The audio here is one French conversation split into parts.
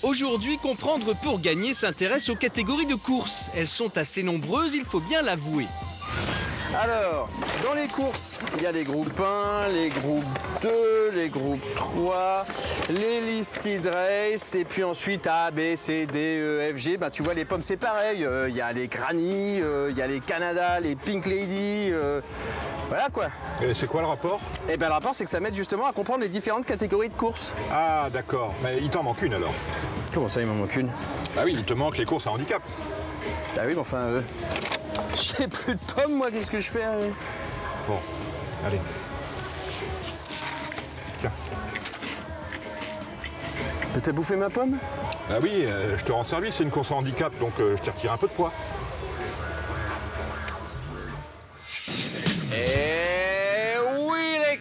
Aujourd'hui, Comprendre pour gagner s'intéresse aux catégories de courses. Elles sont assez nombreuses, il faut bien l'avouer. Alors, dans les courses, il y a les groupes 1, les groupes 2, les groupes 3, les listed race, et puis ensuite A, B, C, D, E, F, G. Ben, tu vois, les pommes, c'est pareil. Il y a les Granny, il y a les Canada, les Pink Lady. Voilà quoi. Et c'est quoi le rapport? Eh bien, le rapport, c'est que ça m'aide justement à comprendre les différentes catégories de courses. Ah, d'accord. Mais il t'en manque une alors? Comment ça, il m'en manque une? Ah oui, il te manque les courses à handicap. Bah oui, mais enfin, j'ai plus de pommes, moi, qu'est-ce que je fais? Bon, allez. Tiens. Mais t'as bouffé ma pomme? Ah oui, je te rends service, c'est une course à handicap, donc je t'ai retiré un peu de poids.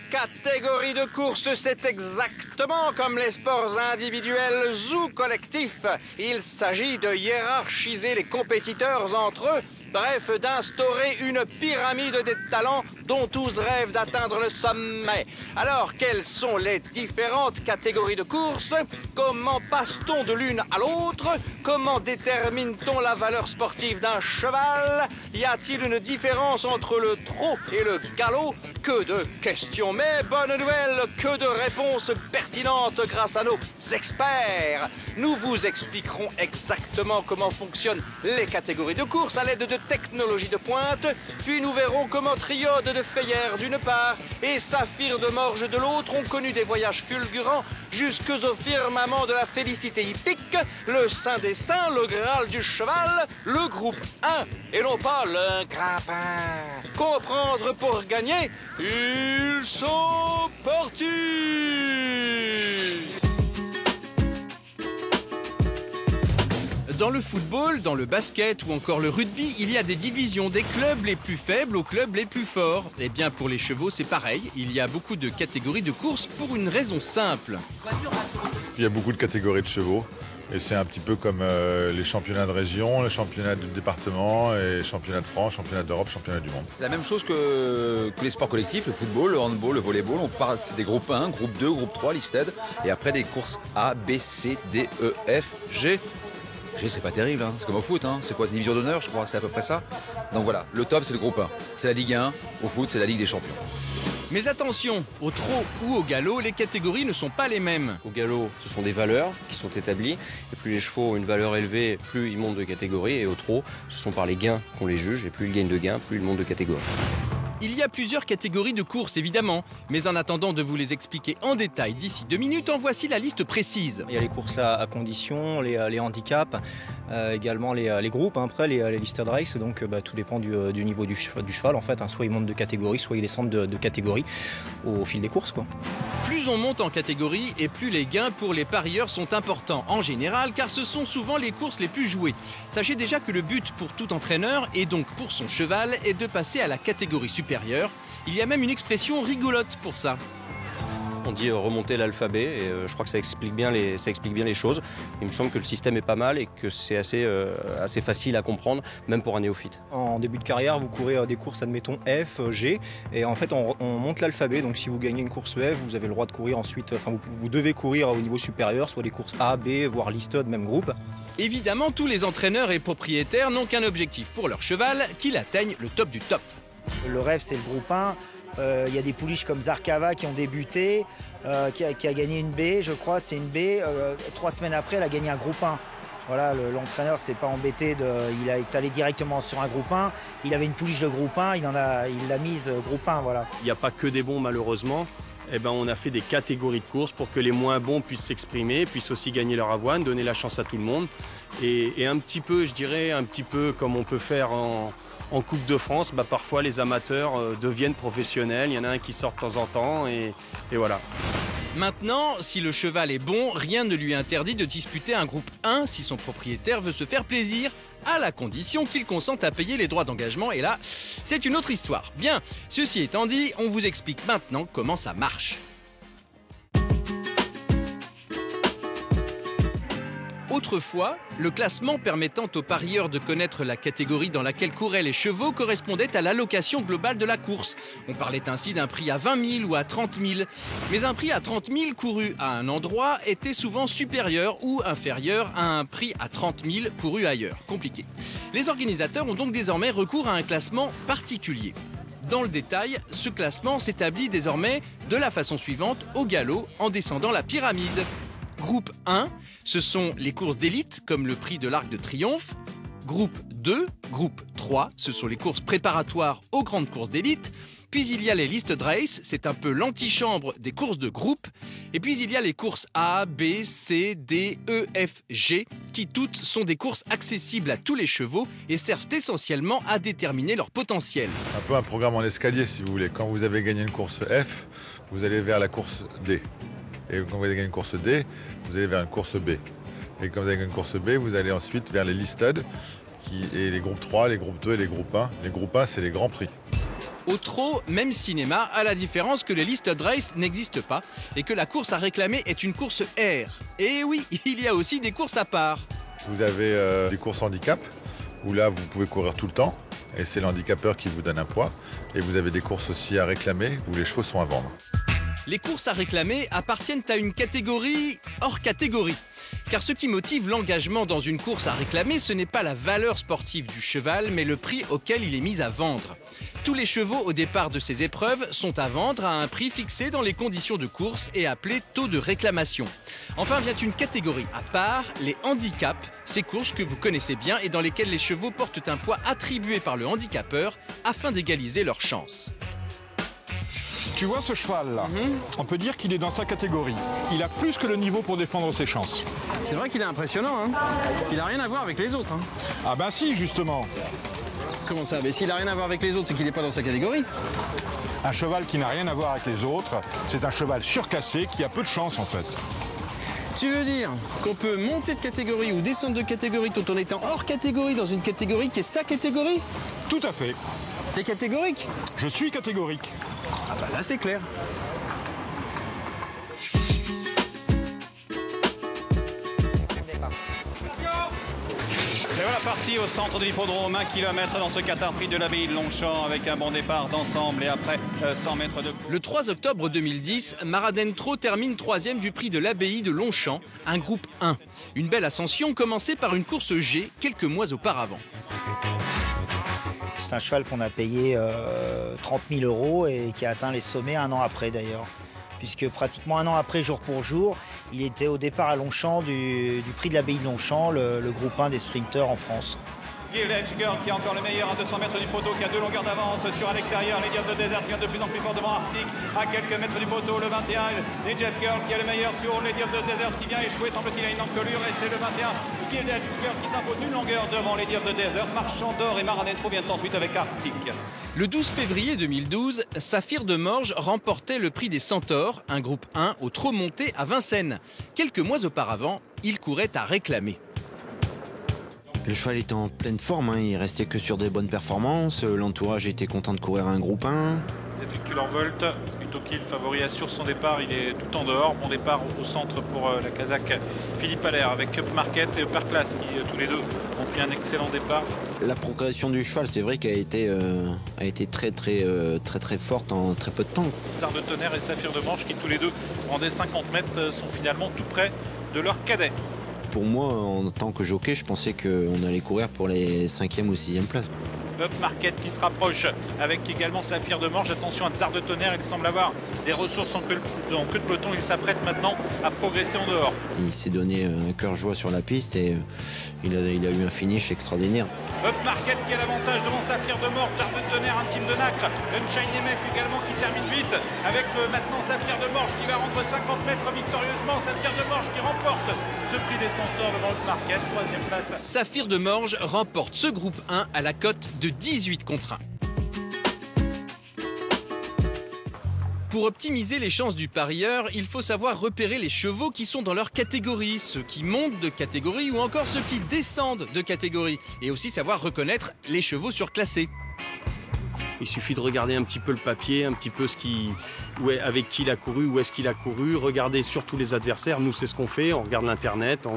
Catégorie de course, c'est exactement comme les sports individuels ou collectifs. Il s'agit de hiérarchiser les compétiteurs entre eux, bref, d'instaurer une pyramide des talents dont tous rêvent d'atteindre le sommet. Alors, quelles sont les différentes catégories de course? Comment passe-t-on de l'une à l'autre? Comment détermine-t-on la valeur sportive d'un cheval? Y a-t-il une différence entre le trot et le galop? Que de questions, mais bonne nouvelle, que de réponses pertinentes grâce à nos experts. Nous vous expliquerons exactement comment fonctionnent les catégories de course à l'aide de technologies de pointe, puis nous verrons comment Triode de Feyer d'une part et Saphir de Morge de l'autre ont connu des voyages fulgurants jusqu'au firmament de la félicité hippique, le saint des saints, le Graal du cheval, le groupe 1 et non pas le grappin. Comprendre pour gagner, ils sont partis! Dans le football, dans le basket ou encore le rugby, il y a des divisions des clubs les plus faibles aux clubs les plus forts. Eh bien pour les chevaux c'est pareil, il y a beaucoup de catégories de courses pour une raison simple. Il y a beaucoup de catégories de chevaux et c'est un petit peu comme les championnats de région, les championnats de département, et championnats de France, championnats d'Europe, championnats du monde. La même chose que les sports collectifs, le football, le handball, le volleyball. On part, c'est des groupes 1, groupe 2, groupe 3, listed, et après des courses A, B, C, D, E, F, G. G, c'est pas terrible, hein. C'est comme au foot, hein. C'est quoi, c'est division d'honneur, je crois, c'est à peu près ça. Donc voilà, le top, c'est le groupe 1. C'est la Ligue 1, au foot, c'est la Ligue des champions. Mais attention, au trot ou au galop, les catégories ne sont pas les mêmes. Au galop, ce sont des valeurs qui sont établies. Et plus les chevaux ont une valeur élevée, plus ils montent de catégorie. Et au trot, ce sont par les gains qu'on les juge. Et plus ils gagnent de gains, plus ils montent de catégorie. Il y a plusieurs catégories de courses, évidemment. Mais en attendant de vous les expliquer en détail d'ici 2 minutes, en voici la liste précise. Il y a les courses à condition, les handicaps, également les groupes, hein, après les listed race. Donc tout dépend du niveau du cheval, en fait. Hein. Soit il monte de catégorie, soit il descend de catégorie au fil des courses, quoi. Plus on monte en catégorie et plus les gains pour les parieurs sont importants en général, car ce sont souvent les courses les plus jouées. Sachez déjà que le but pour tout entraîneur, et donc pour son cheval, est de passer à la catégorie supérieure. Il y a même une expression rigolote pour ça. On dit remonter l'alphabet et je crois que ça explique bien les choses. Il me semble que le système est pas mal et que c'est assez facile à comprendre, même pour un néophyte. En début de carrière, vous courez des courses, admettons F, G, et en fait on monte l'alphabet. Donc si vous gagnez une course F, vous avez le droit de courir ensuite, enfin vous devez courir au niveau supérieur, soit les courses A, B, voire listed, même groupe. Évidemment, tous les entraîneurs et propriétaires n'ont qu'un objectif pour leur cheval, qu'il atteigne le top du top. Le rêve, c'est le groupe 1. Il y a des pouliches comme Zarkava qui ont débuté, qui a gagné une B, je crois, c'est une B. 3 semaines après, elle a gagné un groupe 1. Voilà, l'entraîneur s'est pas embêté, il est allé directement sur un groupe 1. Il avait une pouliche de groupe 1, il l'a mise groupe 1, voilà. Il n'y a pas que des bons, malheureusement. Eh ben, on a fait des catégories de courses pour que les moins bons puissent s'exprimer, puissent aussi gagner leur avoine, donner la chance à tout le monde. Et un petit peu, je dirais, un petit peu comme on peut faire en Coupe de France, parfois les amateurs deviennent professionnels, il y en a un qui sort de temps en temps et voilà. Maintenant, si le cheval est bon, rien ne lui interdit de disputer un groupe 1 si son propriétaire veut se faire plaisir, à la condition qu'il consente à payer les droits d'engagement, et là, c'est une autre histoire. Bien, ceci étant dit, on vous explique maintenant comment ça marche. Autrefois, le classement permettant aux parieurs de connaître la catégorie dans laquelle couraient les chevaux correspondait à l'allocation globale de la course. On parlait ainsi d'un prix à 20 000 ou à 30 000. Mais un prix à 30 000 couru à un endroit était souvent supérieur ou inférieur à un prix à 30 000 couru ailleurs. Compliqué. Les organisateurs ont donc désormais recours à un classement particulier. Dans le détail, ce classement s'établit désormais de la façon suivante, au galop, en descendant la pyramide. Groupe 1, ce sont les courses d'élite, comme le prix de l'Arc de Triomphe. Groupe 2, groupe 3, ce sont les courses préparatoires aux grandes courses d'élite. Puis il y a les listed race, c'est un peu l'antichambre des courses de groupe. Et puis il y a les courses A, B, C, D, E, F, G, qui toutes sont des courses accessibles à tous les chevaux et servent essentiellement à déterminer leur potentiel. C'est un peu un programme en escalier, si vous voulez. Quand vous avez gagné une course F, vous allez vers la course D. Et quand vous avez gagné une course D, vous allez vers une course B. Et quand vous avez gagné une course B, vous allez ensuite vers les listed, et les groupes 3, les groupes 2 et les groupes 1. Les groupes 1, c'est les grands prix. Au trot, même cinéma, à la différence que les listed race n'existent pas et que la course à réclamer est une course R. Et oui, il y a aussi des courses à part. Vous avez des courses handicap, où là, vous pouvez courir tout le temps. Et c'est l'handicapeur qui vous donne un poids. Et vous avez des courses aussi à réclamer, où les chevaux sont à vendre. Les courses à réclamer appartiennent à une catégorie hors catégorie. Car ce qui motive l'engagement dans une course à réclamer, ce n'est pas la valeur sportive du cheval, mais le prix auquel il est mis à vendre. Tous les chevaux au départ de ces épreuves sont à vendre à un prix fixé dans les conditions de course et appelé taux de réclamation. Enfin vient une catégorie à part, les handicaps, ces courses que vous connaissez bien et dans lesquelles les chevaux portent un poids attribué par le handicapeur afin d'égaliser leurs chances. Tu vois ce cheval-là, on peut dire qu'il est dans sa catégorie. Il a plus que le niveau pour défendre ses chances. C'est vrai qu'il est impressionnant, hein. Il n'a rien à voir avec les autres. Hein. Ah ben si, justement. Comment ça? Mais s'il n'a rien à voir avec les autres, c'est qu'il n'est pas dans sa catégorie. Un cheval qui n'a rien à voir avec les autres, c'est un cheval surclassé qui a peu de chance en fait. Tu veux dire qu'on peut monter de catégorie ou descendre de catégorie tout en étant hors catégorie dans une catégorie qui est sa catégorie? Tout à fait. T'es catégorique? Je suis catégorique. Ah bah là c'est clair. Et voilà parti au centre de l'hippodrome, 1 km dans ce Qatar Prix de l'abbaye de Longchamp avec un bon départ d'ensemble et après 100 mètres de... Le 3 octobre 2010, Maradentro termine 3e du prix de l'abbaye de Longchamp, un groupe 1. Une belle ascension commencée par une course G quelques mois auparavant. C'est un cheval qu'on a payé 30 000 € et qui a atteint les sommets un an après d'ailleurs. Puisque pratiquement un an après, jour pour jour, il était au départ à Longchamp du prix de l'abbaye de Longchamp, le groupe 1 des sprinteurs en France. Gilded Girl qui est encore le meilleur à 200 mètres du poteau, qui a 2 longueurs d'avance sur à l'extérieur. Les Diables de Désert qui viennent de plus en plus fort devant Arctic à quelques mètres du poteau. Le 21, les Jet Girl qui est le meilleur sur les Diables de Désert qui vient échouer, semble-t-il, à une encolure. Et c'est le 21, Gilded Girl qui s'impose une longueur devant les Diables de Désert. Marchand d'or et Maradentro viennent ensuite avec Arctic. Le 12 février 2012, Saphir de Morges remportait le prix des Centaures, un groupe 1 au trot monté à Vincennes. Quelques mois auparavant, il courait à réclamer. Le cheval était en pleine forme, hein. Il restait que sur des bonnes performances. L'entourage était content de courir à un groupe 1. Il effectue l'envolte, plutôt qu'il favori assure son départ, il est tout en dehors. Bon départ au centre pour la Kazakh Philippe Allaire avec Up Market et Upper Class qui tous les deux ont pris un excellent départ. La progression du cheval, c'est vrai qu'elle a été très forte en très peu de temps. Tsar de Tonnerre et Saphir de Morges qui tous les deux rendaient 50 mètres sont finalement tout près de leur cadet. Pour moi, en tant que jockey, je pensais qu'on allait courir pour les 5e ou 6e places. Up Market qui se rapproche avec également Saphir de Morges. Attention à Tsar de Tonnerre, il semble avoir des ressources en queue de peloton. Il s'apprête maintenant à progresser en dehors. Il s'est donné un cœur joie sur la piste et il a eu un finish extraordinaire. Up Market qui a l'avantage devant Saphir de Morges, Tsar de Tonnerre, un team de Nacre, Unshine MF également qui termine vite avec maintenant Saphir de Morges qui va rentrer 50 mètres victorieusement. Saphir de Morges qui remporte ce prix des Centaures devant Up Market, 3e place. Saphir de Morges remporte ce groupe 1 à la cote de 18 contre 1. Pour optimiser les chances du parieur, il faut savoir repérer les chevaux qui sont dans leur catégorie, ceux qui montent de catégorie ou encore ceux qui descendent de catégorie, et aussi savoir reconnaître les chevaux surclassés. Il suffit de regarder un petit peu le papier, un petit peu avec qui il a couru, où est-ce qu'il a couru, regarder surtout les adversaires. Nous, c'est ce qu'on fait, on regarde l'internet,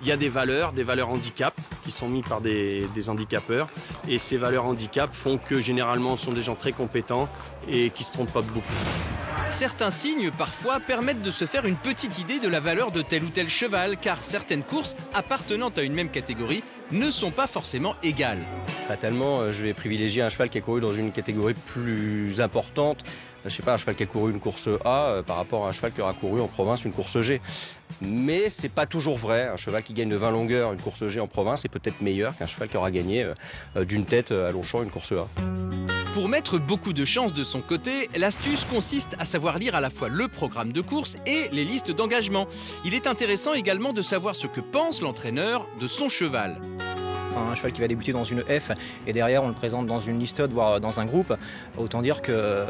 il y a des valeurs handicap qui sont mises par des handicapeurs. Et ces valeurs handicap font que généralement ce sont des gens très compétents et qui ne se trompent pas beaucoup. Certains signes, parfois, permettent de se faire une petite idée de la valeur de tel ou tel cheval, car certaines courses appartenant à une même catégorie ne sont pas forcément égales. Fatalement, je vais privilégier un cheval qui a couru dans une catégorie plus importante. Je sais pas, un cheval qui a couru une course A par rapport à un cheval qui aura couru en province une course G. Mais c'est pas toujours vrai. Un cheval qui gagne de 20 longueurs une course G en province est peut-être meilleur qu'un cheval qui aura gagné d'une tête à Longchamp une course A. Pour mettre beaucoup de chance de son côté, l'astuce consiste à savoir lire à la fois le programme de course et les listes d'engagement. Il est intéressant également de savoir ce que pense l'entraîneur de son cheval. Un cheval qui va débuter dans une F et derrière on le présente dans une listed, voire dans un groupe, autant dire que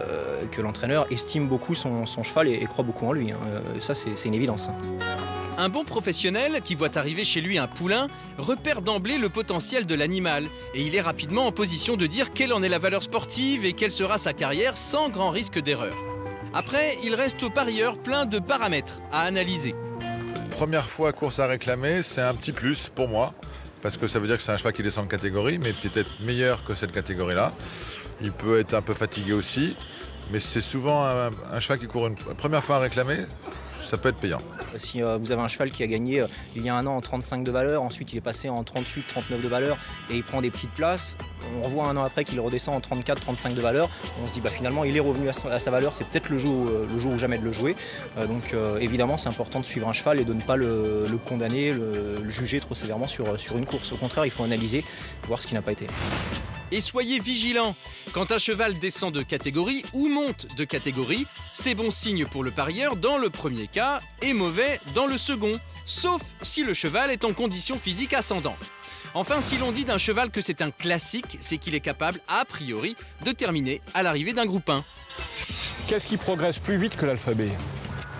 l'entraîneur estime beaucoup son cheval et croit beaucoup en lui. Ça c'est une évidence. Un bon professionnel qui voit arriver chez lui un poulain repère d'emblée le potentiel de l'animal et il est rapidement en position de dire quelle en est la valeur sportive et quelle sera sa carrière sans grand risque d'erreur. Après, il reste au parieur plein de paramètres à analyser. Première fois course à réclamer, c'est un petit plus pour moi. Parce que ça veut dire que c'est un cheval qui descend de catégorie, mais peut-être meilleur que cette catégorie-là. Il peut être un peu fatigué aussi, mais c'est souvent un cheval qui court une première fois à réclamer, ça peut être payant. Si vous avez un cheval qui a gagné il y a un an en 35 de valeur, ensuite il est passé en 38, 39 de valeur et il prend des petites places, on revoit un an après qu'il redescend en 34, 35 de valeur, on se dit finalement il est revenu à sa valeur, c'est peut-être le jour ou jamais de le jouer. Donc évidemment c'est important de suivre un cheval et de ne pas le condamner, le juger trop sévèrement sur une course. Au contraire, il faut analyser, voir ce qui n'a pas été. Et soyez vigilants, quand un cheval descend de catégorie ou monte de catégorie, c'est bon signe pour le parieur dans le premier cas et mauvais dans le second, sauf si le cheval est en condition physique ascendante. Enfin, si l'on dit d'un cheval que c'est un classique, c'est qu'il est capable, a priori, de terminer à l'arrivée d'un groupe 1. Qu'est-ce qui progresse plus vite que l'alphabet ?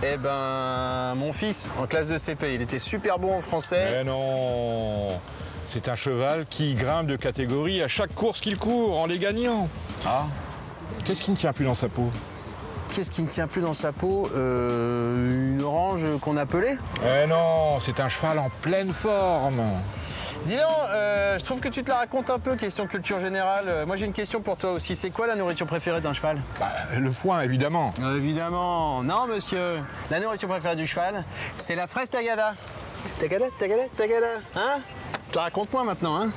Eh ben, mon fils, en classe de CP, il était super bon en français. Mais non, c'est un cheval qui grimpe de catégorie à chaque course qu'il court, en les gagnant. Ah. Qu'est-ce qui ne tient plus dans sa peau ? Qu'est-ce qui ne tient plus dans sa peau ? Une orange qu'on appelait ? Eh non, c'est un cheval en pleine forme. Dis donc, je trouve que tu te la racontes un peu, question culture générale. Moi j'ai une question pour toi aussi. C'est quoi la nourriture préférée d'un cheval ? Le foin, évidemment. Évidemment. Non, monsieur. La nourriture préférée du cheval, c'est la fraise tagada. Tagada, tagada, tagada. Hein ? Je te la raconte moi maintenant, hein ?